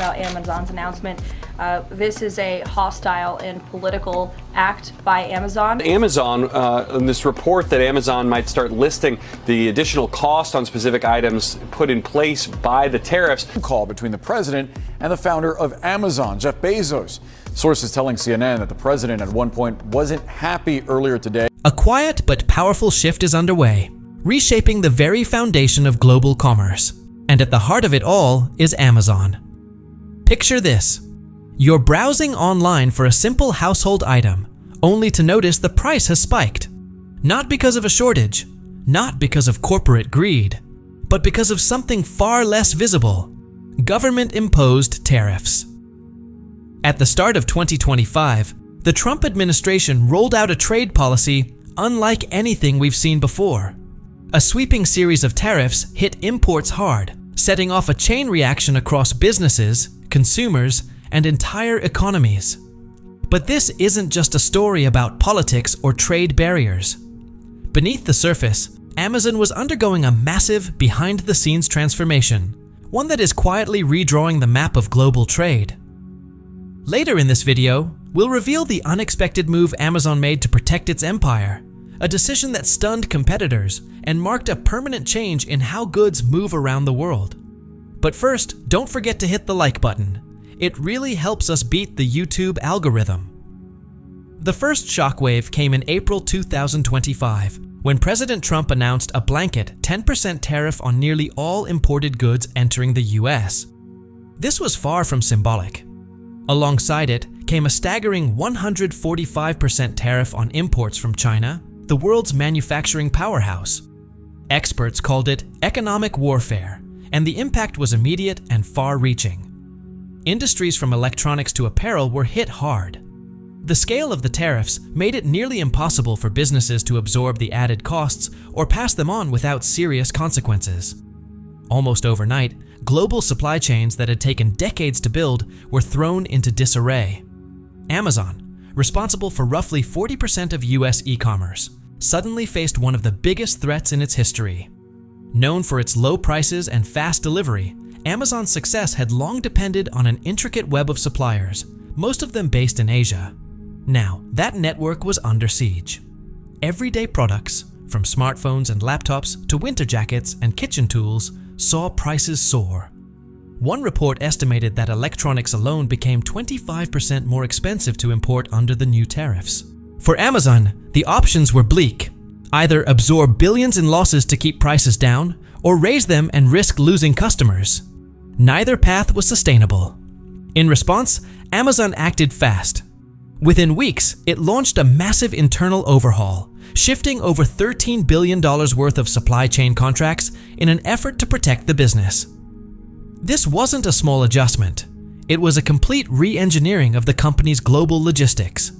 about Amazon's announcement. This is a hostile and political act by Amazon. Amazon, in this report that Amazon might start listing the additional cost on specific items put in place by the tariffs. Call between the president and the founder of Amazon, Jeff Bezos. Sources telling CNN that the president at one point wasn't happy earlier today. A quiet but powerful shift is underway, reshaping the very foundation of global commerce. And at the heart of it all is Amazon. Picture this. You're browsing online for a simple household item, only to notice the price has spiked. Not because of a shortage, not because of corporate greed, but because of something far less visible: government-imposed tariffs. At the start of 2025, the Trump administration rolled out a trade policy unlike anything we've seen before. A sweeping series of tariffs hit imports hard, setting off a chain reaction across businesses, consumers, and entire economies. But this isn't just a story about politics or trade barriers. Beneath the surface, Amazon was undergoing a massive behind-the-scenes transformation, one that is quietly redrawing the map of global trade. Later in this video, we'll reveal the unexpected move Amazon made to protect its empire, a decision that stunned competitors and marked a permanent change in how goods move around the world. But first, don't forget to hit the like button. It really helps us beat the YouTube algorithm. The first shockwave came in April 2025, when President Trump announced a blanket 10% tariff on nearly all imported goods entering the US. This was far from symbolic. Alongside it came a staggering 145% tariff on imports from China, the world's manufacturing powerhouse. Experts called it economic warfare, and the impact was immediate and far-reaching. Industries from electronics to apparel were hit hard. The scale of the tariffs made it nearly impossible for businesses to absorb the added costs or pass them on without serious consequences. Almost overnight, global supply chains that had taken decades to build were thrown into disarray. Amazon, responsible for roughly 40% of US e-commerce, suddenly faced one of the biggest threats in its history. Known for its low prices and fast delivery, Amazon's success had long depended on an intricate web of suppliers, most of them based in Asia. Now, that network was under siege. Everyday products, from smartphones and laptops to winter jackets and kitchen tools, saw prices soar. One report estimated that electronics alone became 25% more expensive to import under the new tariffs. For Amazon, the options were bleak. Either absorb billions in losses to keep prices down, or raise them and risk losing customers. Neither path was sustainable. In response, Amazon acted fast. Within weeks, it launched a massive internal overhaul, shifting over $13 billion worth of supply chain contracts in an effort to protect the business. This wasn't a small adjustment. It was a complete re-engineering of the company's global logistics.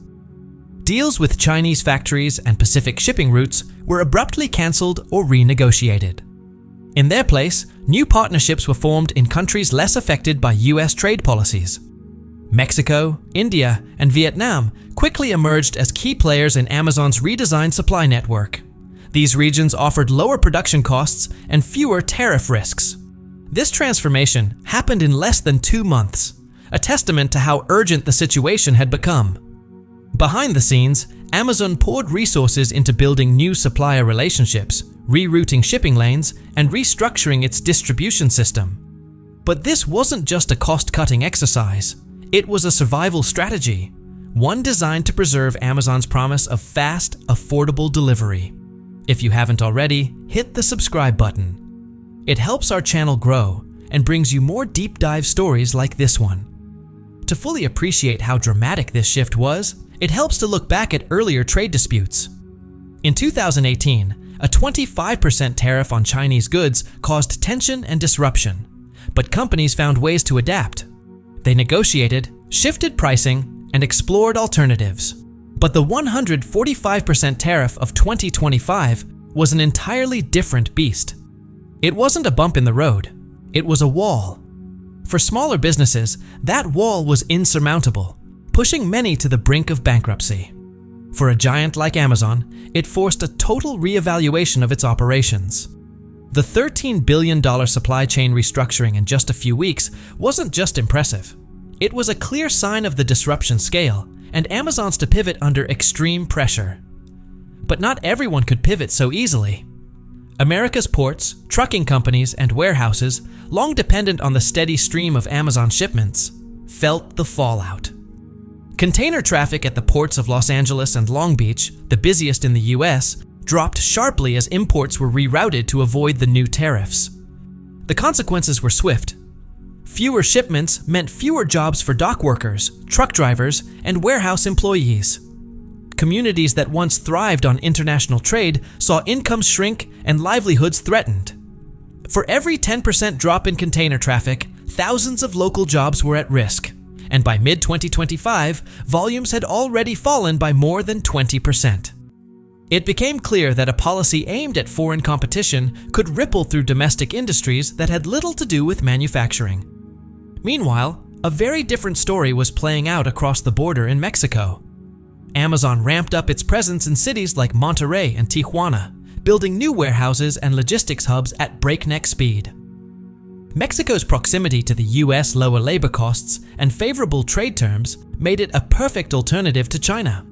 Deals with Chinese factories and Pacific shipping routes were abruptly cancelled or renegotiated. In their place, new partnerships were formed in countries less affected by US trade policies. Mexico, India, and Vietnam quickly emerged as key players in Amazon's redesigned supply network. These regions offered lower production costs and fewer tariff risks. This transformation happened in less than 2 months, a testament to how urgent the situation had become. Behind the scenes, Amazon poured resources into building new supplier relationships, rerouting shipping lanes, and restructuring its distribution system. But this wasn't just a cost-cutting exercise. It was a survival strategy, one designed to preserve Amazon's promise of fast, affordable delivery. If you haven't already, hit the subscribe button. It helps our channel grow and brings you more deep dive stories like this one. To fully appreciate how dramatic this shift was, it helps to look back at earlier trade disputes. In 2018, a 25% tariff on Chinese goods caused tension and disruption, but companies found ways to adapt. They negotiated, shifted pricing, and explored alternatives. But the 145% tariff of 2025 was an entirely different beast. It wasn't a bump in the road, it was a wall. For smaller businesses, that wall was insurmountable, pushing many to the brink of bankruptcy. For a giant like Amazon, it forced a total reevaluation of its operations. The $13 billion supply chain restructuring in just a few weeks wasn't just impressive. It was a clear sign of the disruption scale and Amazon's to pivot under extreme pressure. But not everyone could pivot so easily. America's ports, trucking companies, and warehouses, long dependent on the steady stream of Amazon shipments, felt the fallout. Container traffic at the ports of Los Angeles and Long Beach, the busiest in the US, dropped sharply as imports were rerouted to avoid the new tariffs. The consequences were swift. Fewer shipments meant fewer jobs for dock workers, truck drivers, and warehouse employees. Communities that once thrived on international trade saw incomes shrink and livelihoods threatened. For every 10% drop in container traffic, thousands of local jobs were at risk, and by mid-2025, volumes had already fallen by more than 20%. It became clear that a policy aimed at foreign competition could ripple through domestic industries that had little to do with manufacturing. Meanwhile, a very different story was playing out across the border in Mexico. Amazon ramped up its presence in cities like Monterrey and Tijuana, building new warehouses and logistics hubs at breakneck speed. Mexico's proximity to the US lower labor costs and favorable trade terms made it a perfect alternative to China.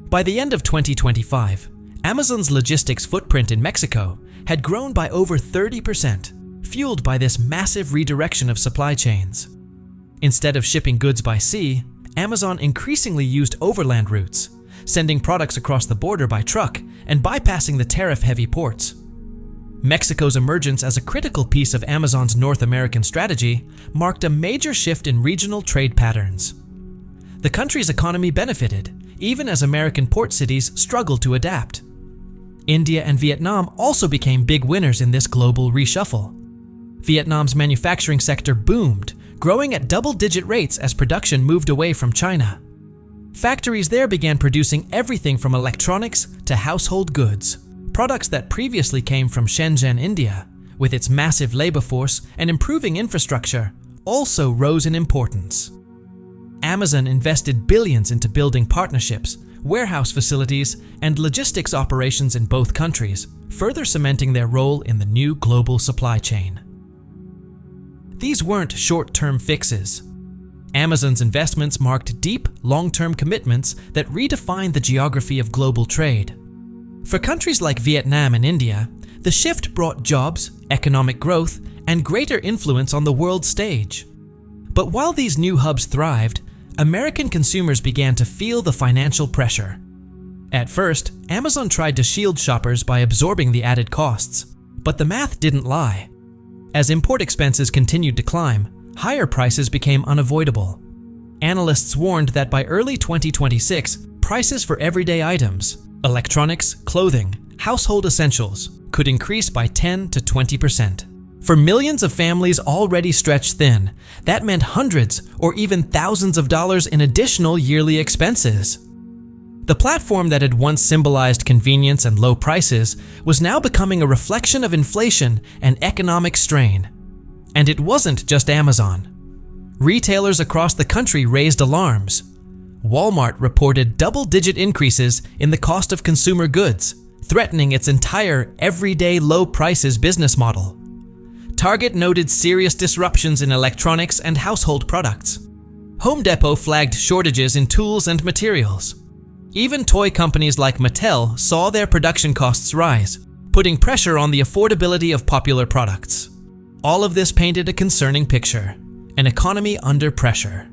By the end of 2025, Amazon's logistics footprint in Mexico had grown by over 30%, fueled by this massive redirection of supply chains. Instead of shipping goods by sea, Amazon increasingly used overland routes, sending products across the border by truck and bypassing the tariff-heavy ports. Mexico's emergence as a critical piece of Amazon's North American strategy marked a major shift in regional trade patterns. The country's economy benefited, even as American port cities struggled to adapt. India and Vietnam also became big winners in this global reshuffle. Vietnam's manufacturing sector boomed, growing at double-digit rates as production moved away from China. Factories there began producing everything from electronics to household goods, products that previously came from Shenzhen, India, with its massive labor force and improving infrastructure, also rose in importance. Amazon invested billions into building partnerships, warehouse facilities, and logistics operations in both countries, further cementing their role in the new global supply chain. These weren't short-term fixes. Amazon's investments marked deep, long-term commitments that redefined the geography of global trade. For countries like Vietnam and India, the shift brought jobs, economic growth, and greater influence on the world stage. But while these new hubs thrived, American consumers began to feel the financial pressure. At first, Amazon tried to shield shoppers by absorbing the added costs, but the math didn't lie. As import expenses continued to climb, higher prices became unavoidable. Analysts warned that by early 2026, prices for everyday items, electronics, clothing, household essentials, could increase by 10 to 20%. For millions of families already stretched thin, that meant hundreds or even thousands of dollars in additional yearly expenses. The platform that had once symbolized convenience and low prices was now becoming a reflection of inflation and economic strain. And it wasn't just Amazon. Retailers across the country raised alarms. Walmart reported double-digit increases in the cost of consumer goods, threatening its entire everyday low prices business model. Target noted serious disruptions in electronics and household products. Home Depot flagged shortages in tools and materials. Even toy companies like Mattel saw their production costs rise, putting pressure on the affordability of popular products. All of this painted a concerning picture, an economy under pressure.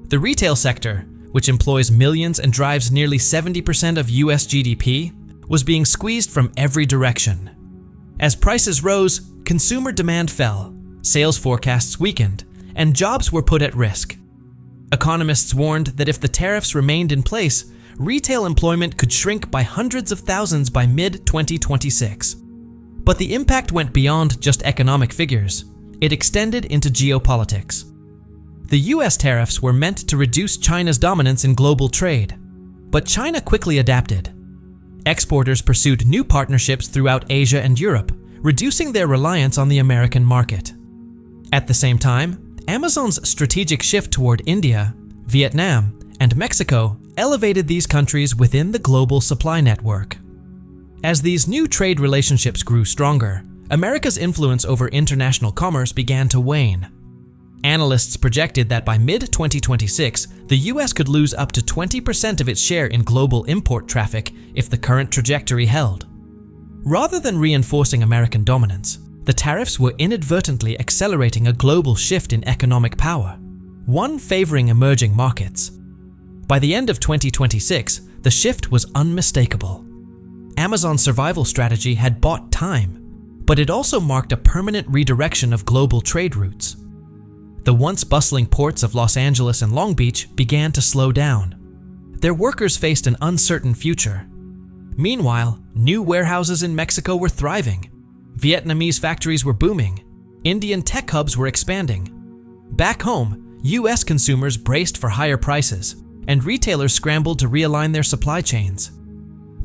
The retail sector, which employs millions and drives nearly 70% of US GDP, was being squeezed from every direction. As prices rose, consumer demand fell, sales forecasts weakened, and jobs were put at risk. Economists warned that if the tariffs remained in place, retail employment could shrink by hundreds of thousands by mid-2026. But the impact went beyond just economic figures. It extended into geopolitics. The US tariffs were meant to reduce China's dominance in global trade, but China quickly adapted. Exporters pursued new partnerships throughout Asia and Europe, reducing their reliance on the American market. At the same time, Amazon's strategic shift toward India, Vietnam, and Mexico elevated these countries within the global supply network. As these new trade relationships grew stronger, America's influence over international commerce began to wane. Analysts projected that by mid-2026, the US could lose up to 20% of its share in global import traffic if the current trajectory held. Rather than reinforcing American dominance, the tariffs were inadvertently accelerating a global shift in economic power, one favoring emerging markets. By the end of 2026, the shift was unmistakable. Amazon's survival strategy had bought time, but it also marked a permanent redirection of global trade routes. The once bustling ports of Los Angeles and Long Beach began to slow down. Their workers faced an uncertain future. Meanwhile, new warehouses in Mexico were thriving. Vietnamese factories were booming. Indian tech hubs were expanding. Back home, US consumers braced for higher prices, and retailers scrambled to realign their supply chains.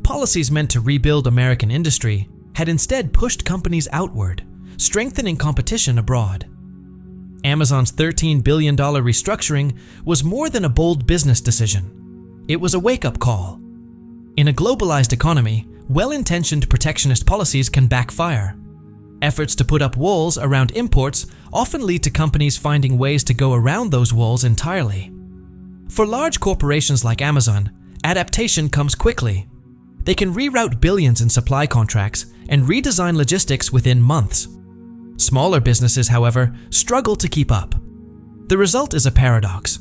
Policies meant to rebuild American industry had instead pushed companies outward, strengthening competition abroad. Amazon's $13 billion restructuring was more than a bold business decision. It was a wake-up call. In a globalized economy, well-intentioned protectionist policies can backfire. Efforts to put up walls around imports often lead to companies finding ways to go around those walls entirely. For large corporations like Amazon, adaptation comes quickly. They can reroute billions in supply contracts and redesign logistics within months. Smaller businesses, however, struggle to keep up. The result is a paradox.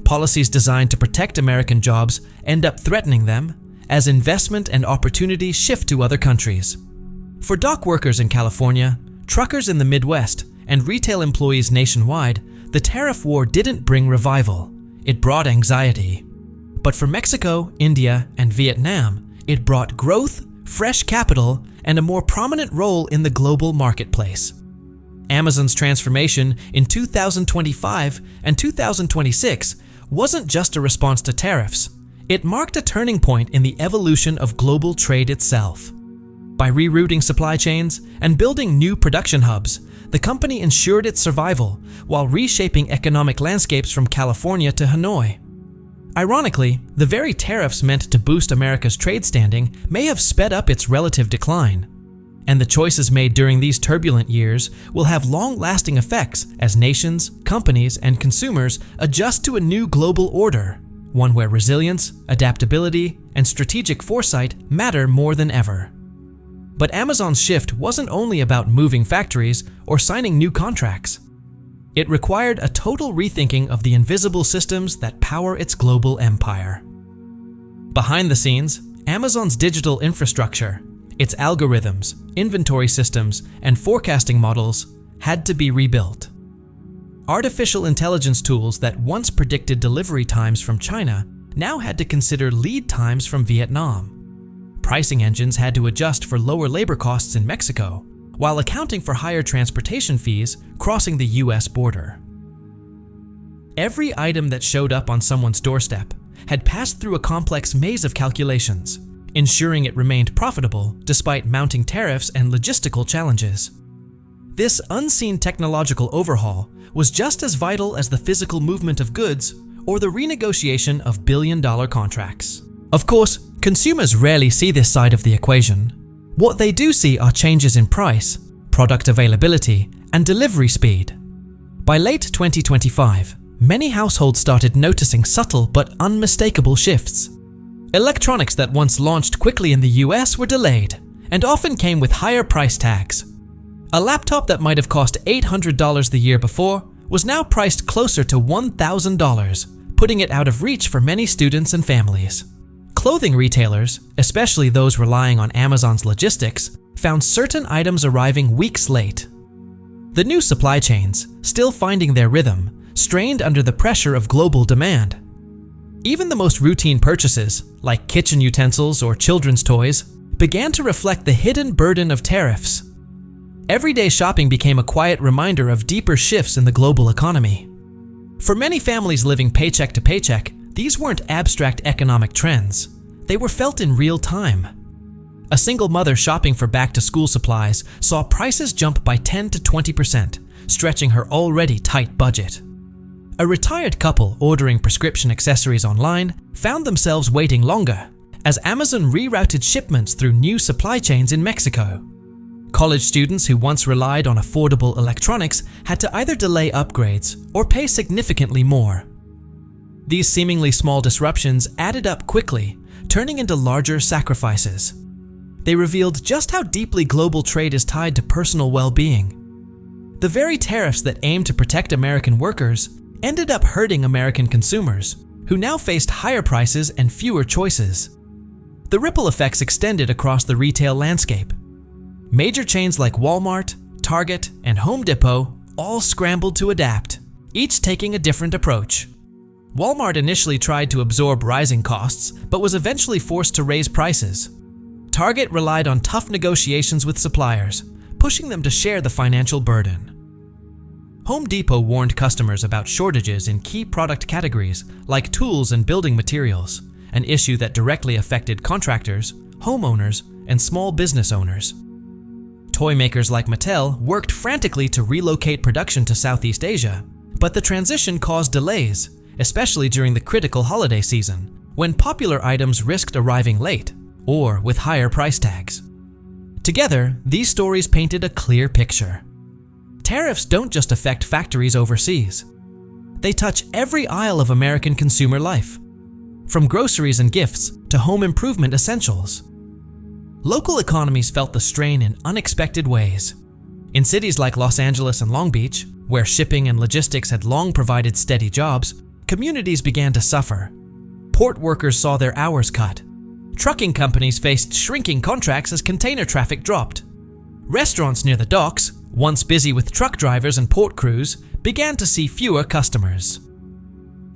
Policies designed to protect American jobs end up threatening them as investment and opportunity shift to other countries. For dock workers in California, truckers in the Midwest, and retail employees nationwide, the tariff war didn't bring revival. It brought anxiety. But for Mexico, India, and Vietnam, it brought growth, fresh capital, and a more prominent role in the global marketplace. Amazon's transformation in 2025 and 2026 wasn't just a response to tariffs. It marked a turning point in the evolution of global trade itself. By rerouting supply chains and building new production hubs, the company ensured its survival while reshaping economic landscapes from California to Hanoi. Ironically, the very tariffs meant to boost America's trade standing may have sped up its relative decline. And the choices made during these turbulent years will have long-lasting effects as nations, companies, and consumers adjust to a new global order, one where resilience, adaptability, and strategic foresight matter more than ever. But Amazon's shift wasn't only about moving factories or signing new contracts. It required a total rethinking of the invisible systems that power its global empire. Behind the scenes, Amazon's digital infrastructure, its algorithms, inventory systems, and forecasting models had to be rebuilt. Artificial intelligence tools that once predicted delivery times from China now had to consider lead times from Vietnam. Pricing engines had to adjust for lower labor costs in Mexico, while accounting for higher transportation fees crossing the US border. Every item that showed up on someone's doorstep had passed through a complex maze of calculations, ensuring it remained profitable despite mounting tariffs and logistical challenges. This unseen technological overhaul was just as vital as the physical movement of goods or the renegotiation of billion-dollar contracts. Of course, consumers rarely see this side of the equation. What they do see are changes in price, product availability, and delivery speed. By late 2025, many households started noticing subtle but unmistakable shifts. Electronics that once launched quickly in the US were delayed, and often came with higher price tags. A laptop that might have cost $800 the year before was now priced closer to $1,000, putting it out of reach for many students and families. Clothing retailers, especially those relying on Amazon's logistics, found certain items arriving weeks late. The new supply chains, still finding their rhythm, strained under the pressure of global demand. Even the most routine purchases, like kitchen utensils or children's toys, began to reflect the hidden burden of tariffs. Everyday shopping became a quiet reminder of deeper shifts in the global economy. For many families living paycheck to paycheck, these weren't abstract economic trends. They were felt in real time. A single mother shopping for back-to-school supplies saw prices jump by 10 to 20%, stretching her already tight budget. A retired couple ordering prescription accessories online found themselves waiting longer as Amazon rerouted shipments through new supply chains in Mexico. College students who once relied on affordable electronics had to either delay upgrades or pay significantly more. These seemingly small disruptions added up quickly, turning into larger sacrifices. They revealed just how deeply global trade is tied to personal well-being. The very tariffs that aimed to protect American workers ended up hurting American consumers, who now faced higher prices and fewer choices. The ripple effects extended across the retail landscape. Major chains like Walmart, Target, and Home Depot all scrambled to adapt, each taking a different approach. Walmart initially tried to absorb rising costs, but was eventually forced to raise prices. Target relied on tough negotiations with suppliers, pushing them to share the financial burden. Home Depot warned customers about shortages in key product categories like tools and building materials, an issue that directly affected contractors, homeowners, and small business owners. Toy makers like Mattel worked frantically to relocate production to Southeast Asia, but the transition caused delays, especially during the critical holiday season, when popular items risked arriving late or with higher price tags. Together, these stories painted a clear picture. Tariffs don't just affect factories overseas. They touch every aisle of American consumer life, from groceries and gifts to home improvement essentials. Local economies felt the strain in unexpected ways. In cities like Los Angeles and Long Beach, where shipping and logistics had long provided steady jobs, communities began to suffer. Port workers saw their hours cut. Trucking companies faced shrinking contracts as container traffic dropped. Restaurants near the docks, once busy with truck drivers and port crews, began to see fewer customers.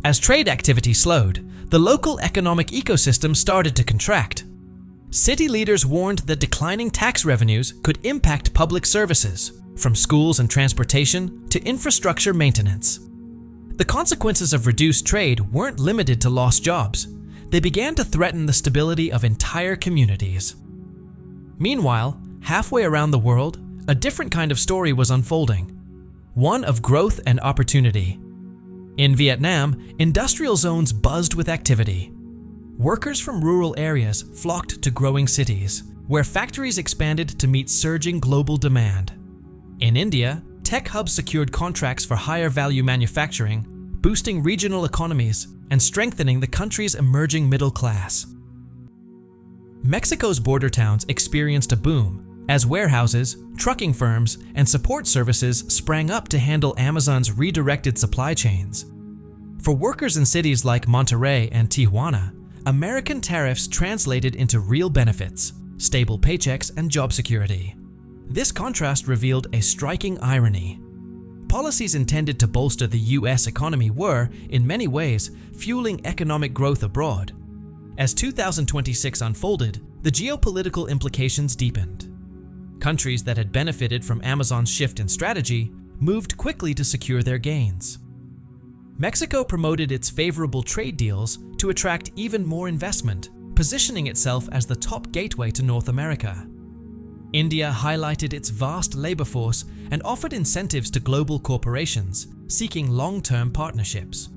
As trade activity slowed, the local economic ecosystem started to contract. City leaders warned that declining tax revenues could impact public services, from schools and transportation to infrastructure maintenance. The consequences of reduced trade weren't limited to lost jobs. They began to threaten the stability of entire communities. Meanwhile, halfway around the world, a different kind of story was unfolding, one of growth and opportunity. In Vietnam, industrial zones buzzed with activity. Workers from rural areas flocked to growing cities, where factories expanded to meet surging global demand. In India, tech hubs secured contracts for higher value manufacturing, boosting regional economies and strengthening the country's emerging middle class. Mexico's border towns experienced a boom as warehouses, trucking firms, and support services sprang up to handle Amazon's redirected supply chains. For workers in cities like Monterrey and Tijuana, American tariffs translated into real benefits, stable paychecks, and job security. This contrast revealed a striking irony. Policies intended to bolster the U.S. economy were, in many ways, fueling economic growth abroad. As 2026 unfolded, the geopolitical implications deepened. Countries that had benefited from Amazon's shift in strategy moved quickly to secure their gains. Mexico promoted its favorable trade deals to attract even more investment, positioning itself as the top gateway to North America. India highlighted its vast labor force and offered incentives to global corporations seeking long-term partnerships.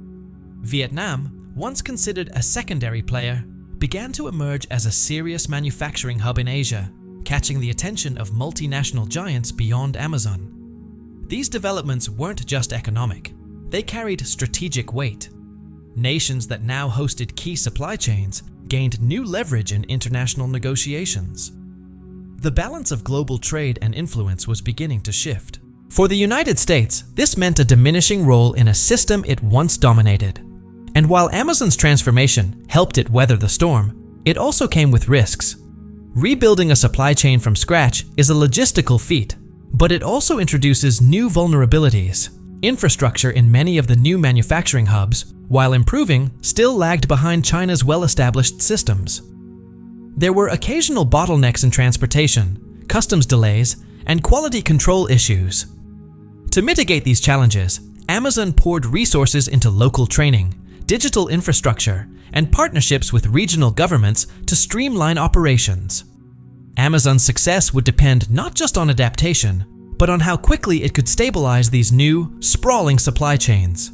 Vietnam, once considered a secondary player, began to emerge as a serious manufacturing hub in Asia, catching the attention of multinational giants beyond Amazon. These developments weren't just economic. They carried strategic weight. Nations that now hosted key supply chains gained new leverage in international negotiations. The balance of global trade and influence was beginning to shift. For the United States, this meant a diminishing role in a system it once dominated. And while Amazon's transformation helped it weather the storm, it also came with risks. Rebuilding a supply chain from scratch is a logistical feat, but it also introduces new vulnerabilities. Infrastructure in many of the new manufacturing hubs, while improving, still lagged behind China's well-established systems. There were occasional bottlenecks in transportation, customs delays, and quality control issues. To mitigate these challenges, Amazon poured resources into local training, digital infrastructure, and partnerships with regional governments to streamline operations. Amazon's success would depend not just on adaptation, but on how quickly it could stabilize these new, sprawling supply chains.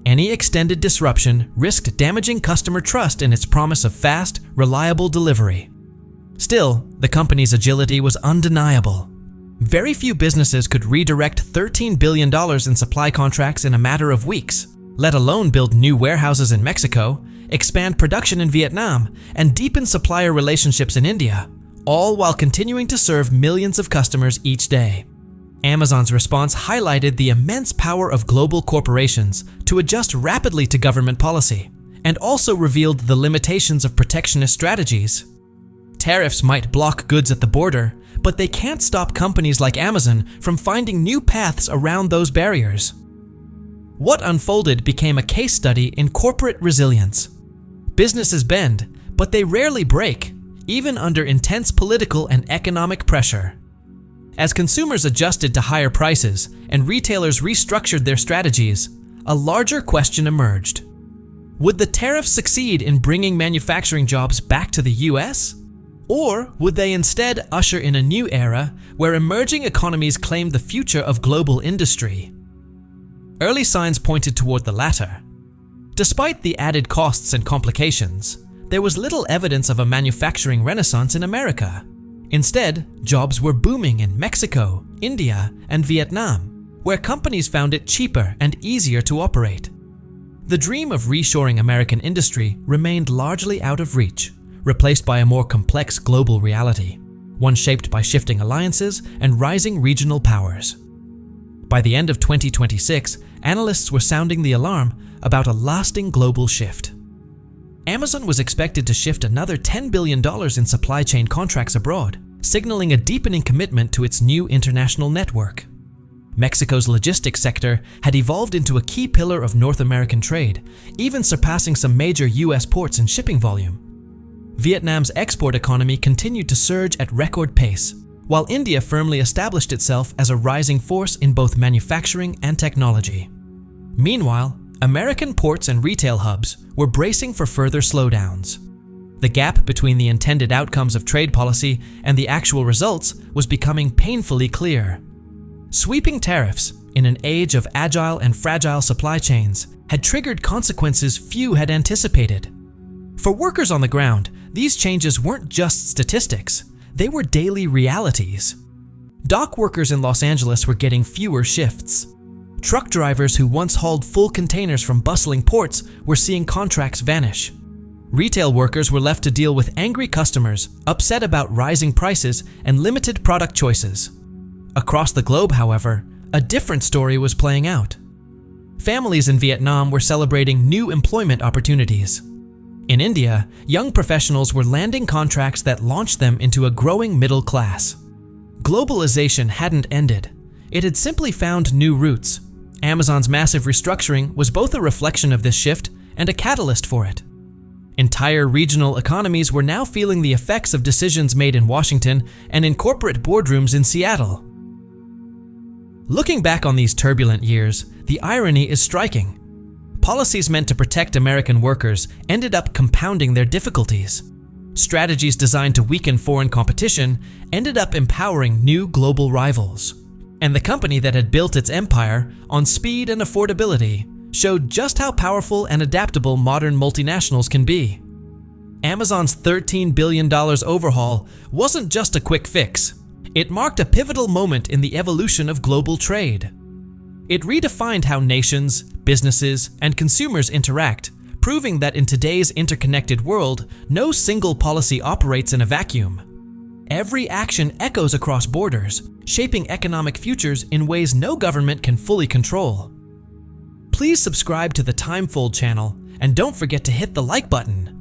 Any extended disruption risked damaging customer trust in its promise of fast, reliable delivery. Still, the company's agility was undeniable. Very few businesses could redirect $13 billion in supply contracts in a matter of weeks, let alone build new warehouses in Mexico, expand production in Vietnam, and deepen supplier relationships in India, all while continuing to serve millions of customers each day. Amazon's response highlighted the immense power of global corporations to adjust rapidly to government policy, and also revealed the limitations of protectionist strategies. Tariffs might block goods at the border, but they can't stop companies like Amazon from finding new paths around those barriers. What unfolded became a case study in corporate resilience. Businesses bend, but they rarely break, even under intense political and economic pressure. As consumers adjusted to higher prices and retailers restructured their strategies, a larger question emerged. Would the tariffs succeed in bringing manufacturing jobs back to the US? Or would they instead usher in a new era where emerging economies claimed the future of global industry? Early signs pointed toward the latter. Despite the added costs and complications, there was little evidence of a manufacturing renaissance in America. Instead, jobs were booming in Mexico, India, and Vietnam, where companies found it cheaper and easier to operate. The dream of reshoring American industry remained largely out of reach, replaced by a more complex global reality, one shaped by shifting alliances and rising regional powers. By the end of 2026, analysts were sounding the alarm about a lasting global shift. Amazon was expected to shift another $10 billion in supply chain contracts abroad, signaling a deepening commitment to its new international network. Mexico's logistics sector had evolved into a key pillar of North American trade, even surpassing some major US ports in shipping volume. Vietnam's export economy continued to surge at record pace, while India firmly established itself as a rising force in both manufacturing and technology. Meanwhile, American ports and retail hubs were bracing for further slowdowns. The gap between the intended outcomes of trade policy and the actual results was becoming painfully clear. Sweeping tariffs, in an age of agile and fragile supply chains, had triggered consequences few had anticipated. For workers on the ground, these changes weren't just statistics, they were daily realities. Dock workers in Los Angeles were getting fewer shifts. Truck drivers who once hauled full containers from bustling ports were seeing contracts vanish. Retail workers were left to deal with angry customers, upset about rising prices and limited product choices. Across the globe, however, a different story was playing out. Families in Vietnam were celebrating new employment opportunities. In India, young professionals were landing contracts that launched them into a growing middle class. Globalization hadn't ended. It had simply found new routes. Amazon's massive restructuring was both a reflection of this shift and a catalyst for it. Entire regional economies were now feeling the effects of decisions made in Washington and in corporate boardrooms in Seattle. Looking back on these turbulent years, the irony is striking. Policies meant to protect American workers ended up compounding their difficulties. Strategies designed to weaken foreign competition ended up empowering new global rivals. And the company that had built its empire on speed and affordability showed just how powerful and adaptable modern multinationals can be. Amazon's $13 billion overhaul wasn't just a quick fix. It marked a pivotal moment in the evolution of global trade. It redefined how nations, businesses, and consumers interact, proving that in today's interconnected world, no single policy operates in a vacuum. Every action echoes across borders, shaping economic futures in ways no government can fully control. Please subscribe to the Timefold channel, and don't forget to hit the like button.